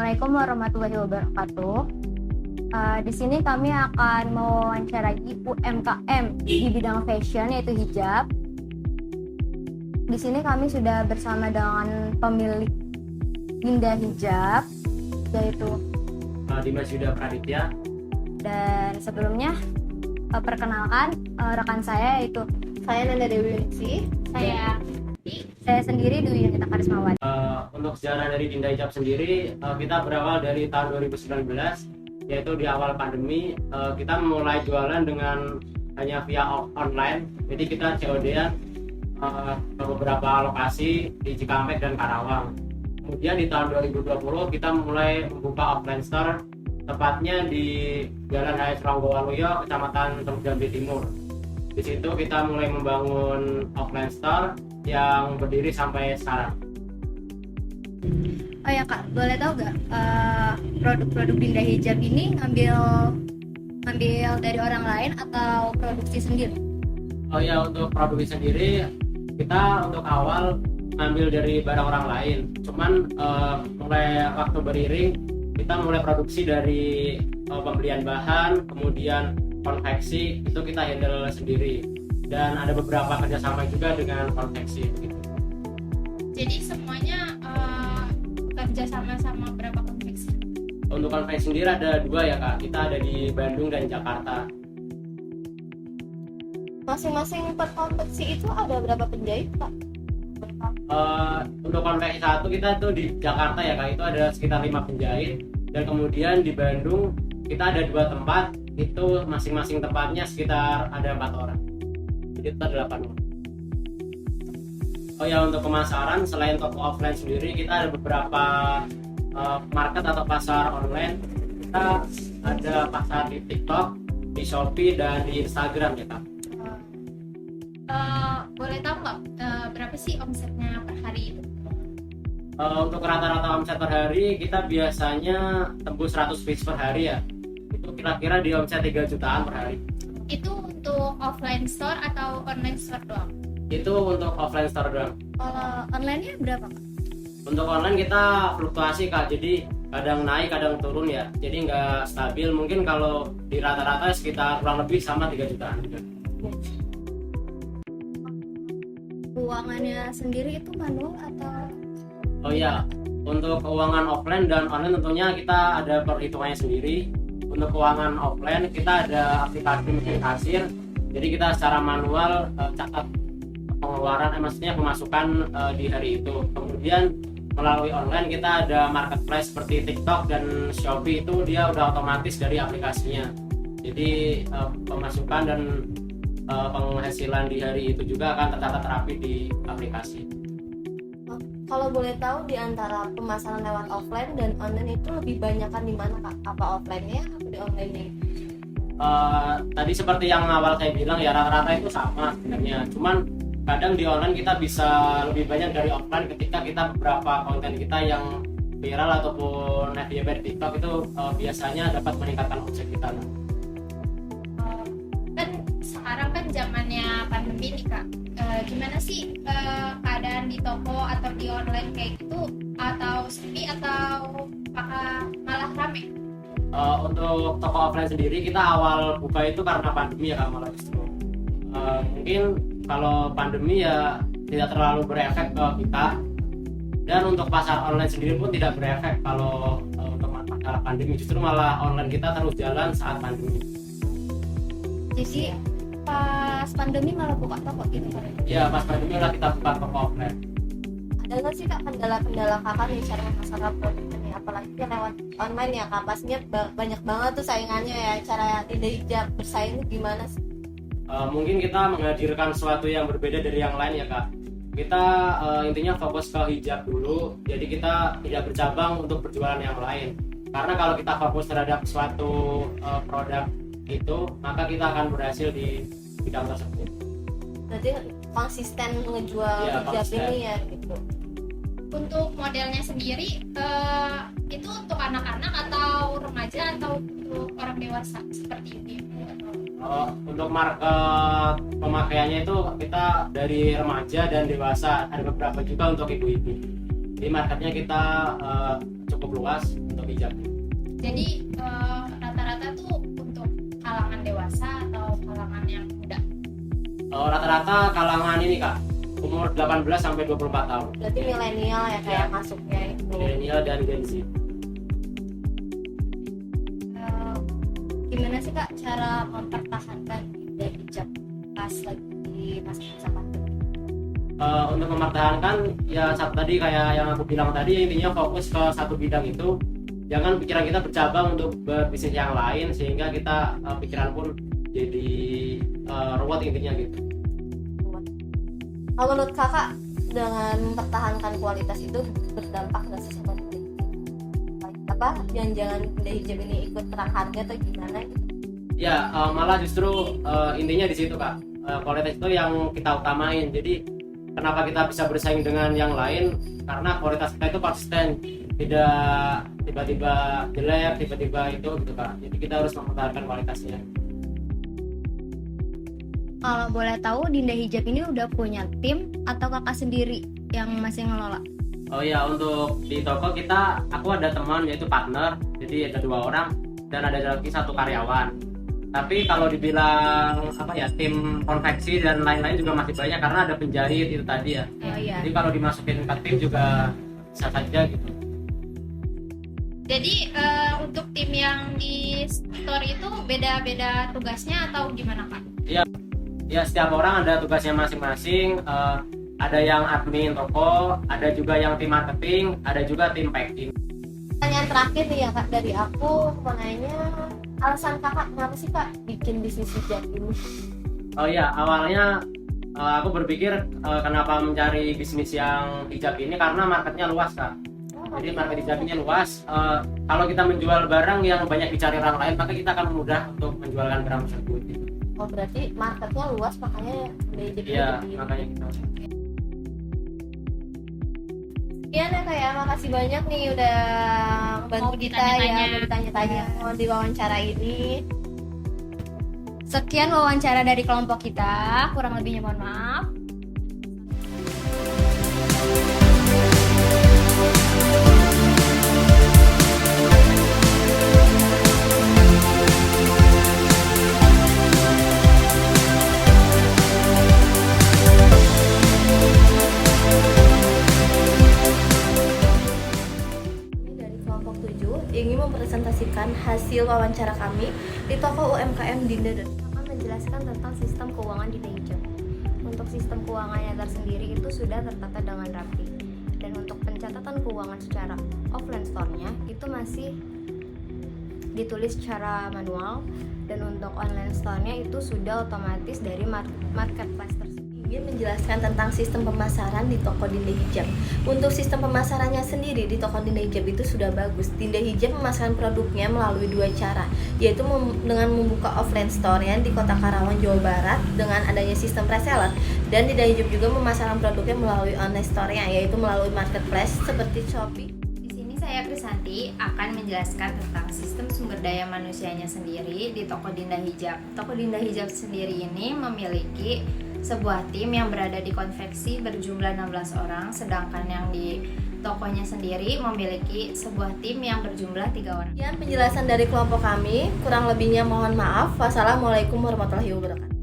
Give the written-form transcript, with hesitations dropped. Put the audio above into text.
Assalamualaikum warahmatullahi wabarakatuh. Di sini kami akan mewawancarai UMKM di bidang fashion yaitu hijab. Di sini kami sudah bersama dengan pemilik Dinda Hijab yaitu Dimas Yuda Praditya. Dan sebelumnya perkenalkan rekan saya yaitu Saya Nanda Dewi Yunisi. saya sendiri Dwi Yunita Karismawati. Untuk sejarah dari Dinda Hijab sendiri, kita berawal dari tahun 2019, yaitu di awal pandemi. Kita mulai jualan dengan hanya via online, jadi kita COD-an ke beberapa lokasi di Cikampek dan Karawang. Kemudian di tahun 2020 kita mulai membuka offline store, tepatnya di Jalan Raya Suranggowaluyo, Kecamatan Teluk Jambi Timur. Di situ kita mulai membangun offline store yang berdiri sampai sekarang. Oh ya Kak, boleh tahu nggak produk-produk Dinda Hijab ini ngambil dari orang lain atau produksi sendiri? Oh ya, untuk produksi sendiri kita untuk awal ngambil dari barang orang lain. Cuman mulai waktu beriring kita mulai produksi dari pembelian bahan, kemudian konveksi itu kita handle sendiri. Dan ada beberapa kerjasama juga dengan konveksi begitu. Jadi semuanya kerja sama berapa konveksi? Untuk konveksi sendiri ada 2 ya Kak, kita ada di Bandung dan Jakarta. Masing-masing per konveksi itu ada berapa penjahit, Pak? Untuk konveksi 1 kita tuh di Jakarta ya Kak, itu ada sekitar 5 penjahit. Dan kemudian di Bandung kita ada 2 tempat, itu masing-masing tempatnya sekitar ada 4 orang. Jadi itu ada 8 orang. Oh ya, untuk pemasaran selain toko offline sendiri, kita ada beberapa market atau pasar online. Kita ada pasar di TikTok, di Shopee, dan di Instagram ya Kak. Boleh tahu nggak berapa sih omsetnya per hari itu? Untuk rata-rata omset per hari kita biasanya tembus 100 piece per hari ya. Itu kira-kira di omset 3 jutaan per hari. Itu untuk offline store atau online store doang? Itu untuk offline store doang. Kalau online-nya berapa Kak? Untuk online kita fluktuasi Kak, jadi kadang naik kadang turun ya, jadi nggak stabil. Mungkin kalau di rata-rata sekitar kurang lebih sama 3 jutaan juga. Keuangannya sendiri itu manual atau? Oh iya, untuk keuangan offline dan online tentunya kita ada perhitungannya sendiri. Untuk keuangan offline kita ada aplikasi mesin kasir, jadi kita secara manual catat pengeluaran, maksudnya pemasukan di hari itu. Kemudian melalui online kita ada marketplace seperti TikTok dan Shopee, itu dia udah otomatis dari aplikasinya. Jadi pemasukan dan penghasilan di hari itu juga akan tercatat rapi di aplikasi. Kalau boleh tahu di antara pemasaran lewat offline dan online itu lebih banyakan di mana, Kak? Apa offline-nya atau di online-nya? Tadi seperti yang awal saya bilang ya, rata-rata itu sama sebenarnya. Cuman kadang di online kita bisa lebih banyak dari offline ketika kita beberapa konten kita yang viral ataupun FYP di TikTok itu biasanya dapat meningkatkan omset kita. Kan sekarang kan zamannya pandemi nih Kak. Gimana sih keadaan di toko atau di online kayak gitu, atau sepi atau apakah malah rame? Untuk toko offline sendiri kita awal buka itu karena pandemi ya Kak, malah justru mungkin kalau pandemi ya tidak terlalu berefek ke kita. Dan untuk pasar online sendiri pun tidak berefek kalau untuk masalah pandemi, justru malah online kita terus jalan saat pandemi. Jadi pas pandemi malah buka toko gitu kan? Ya pas pandemi lah kita buka toko offline. Ada nggak sih Kak kendala-kendala Kakak nih cara memasarkan produk ini, apalagi lewat online ya Kak? Pastinya banyak banget tuh saingannya ya. Cara Dinda Hijab bersaing gimana sih? Mungkin kita menghadirkan sesuatu yang berbeda dari yang lain ya Kak. Kita intinya fokus ke hijab dulu, jadi kita tidak bercabang untuk berjualan yang lain. Karena kalau kita fokus terhadap suatu produk itu, maka kita akan berhasil di bidang tersebut. Berarti konsisten ngejual Ya, hijab konsisten. ini ya gitu. Untuk modelnya sendiri itu untuk anak-anak atau remaja atau untuk orang dewasa seperti ini? Untuk market pemakaiannya itu kita dari remaja dan dewasa, ada beberapa juga untuk ibu-ibu. Jadi marketnya kita cukup luas untuk hijab. Jadi rata-rata tuh untuk kalangan dewasa atau kalangan yang muda? Rata-rata kalangan ini Kak, umur 18 sampai 24 tahun. Berarti milenial ya kayak masuknya itu. Milenial dan Gen Z. Gimana sih Kak cara mempertahankan gaya hijab pas lagi di masa-masa pandemi? Untuk mempertahankan ya saat tadi kayak yang aku bilang tadi, intinya fokus ke satu bidang itu. Jangan pikiran kita bercabang untuk berbisnis yang lain sehingga kita pikiran pun jadi ruwet intinya gitu. Kalau menurut kakak dengan mempertahankan kualitas itu berdampak nggak sih sama apa jangan gaya hijab ini ikut perang harga atau gimana gitu? Ya malah justru intinya di situ Kak, kualitas itu yang kita utamain. Jadi kenapa kita bisa bersaing dengan yang lain, karena kualitas kita itu konsisten, tidak tiba-tiba jelek, tiba-tiba itu gitu Kak. Jadi kita harus mempertahankan kualitasnya. Kalau boleh tahu Dinda Hijab ini udah punya tim atau kakak sendiri yang masih ngelola? Oh ya, untuk di toko kita, aku ada teman yaitu partner, jadi ada 2 orang dan ada lagi 1 karyawan. Tapi kalau dibilang apa ya, tim konveksi dan lain-lain juga masih banyak karena ada penjahit itu tadi ya. Oh iya. Jadi kalau dimasukin ke tim juga bisa saja gitu. Jadi untuk tim yang di store itu beda-beda tugasnya atau gimana Kak? Ya setiap orang ada tugasnya masing-masing. Ada yang admin toko, ada juga yang tim marketing, ada juga tim packing. Pertanyaan terakhir nih ya Kak dari aku, mau nanya alasan kakak kenapa sih Kak bikin bisnis hijab ini? Oh ya, awalnya aku berpikir kenapa mencari bisnis yang hijab ini karena marketnya luas Kak. Jadi market hijab ini luas. Kalau kita menjual barang yang banyak dicari orang lain, maka kita akan mudah untuk menjualkan barang tersebut. Oh berarti marketnya luas makanya hijab ini. Iya, berdiri. makanya kita. Sekian ya Kak ya, makasih banyak nih udah bantu Mau kita ditanya-tanya. ya, mau ditanya-tanya, mau di wawancara ini. Sekian wawancara dari kelompok kita, kurang lebihnya mohon maaf. Ingin mempresentasikan hasil wawancara kami di toko UMKM Dinda akan menjelaskan tentang sistem keuangan Dinda Hijab. Untuk sistem keuangannya tersendiri itu sudah tertata dengan rapi, dan untuk pencatatan keuangan secara offline store-nya itu masih ditulis secara manual, dan untuk online store-nya itu sudah otomatis dari marketplace tersebut. Ingin menjelaskan tentang sistem pemasaran di toko Dinda Hijab. Untuk sistem pemasarannya sendiri di toko Dinda Hijab itu sudah bagus. Dinda Hijab memasarkan produknya melalui 2 cara, yaitu dengan membuka offline store-nya di Kota Karawang, Jawa Barat dengan adanya sistem reseller, dan Dinda Hijab juga memasarkan produknya melalui online store-nya, yaitu melalui marketplace seperti Shopee. Di sini saya Krisanti akan menjelaskan tentang sistem sumber daya manusianya sendiri di toko Dinda Hijab. Toko Dinda Hijab sendiri ini memiliki sebuah tim yang berada di konveksi berjumlah 16 orang, sedangkan yang di tokonya sendiri memiliki sebuah tim yang berjumlah 3 orang. Sekian penjelasan dari kelompok kami, kurang lebihnya mohon maaf. Wassalamualaikum warahmatullahi wabarakatuh.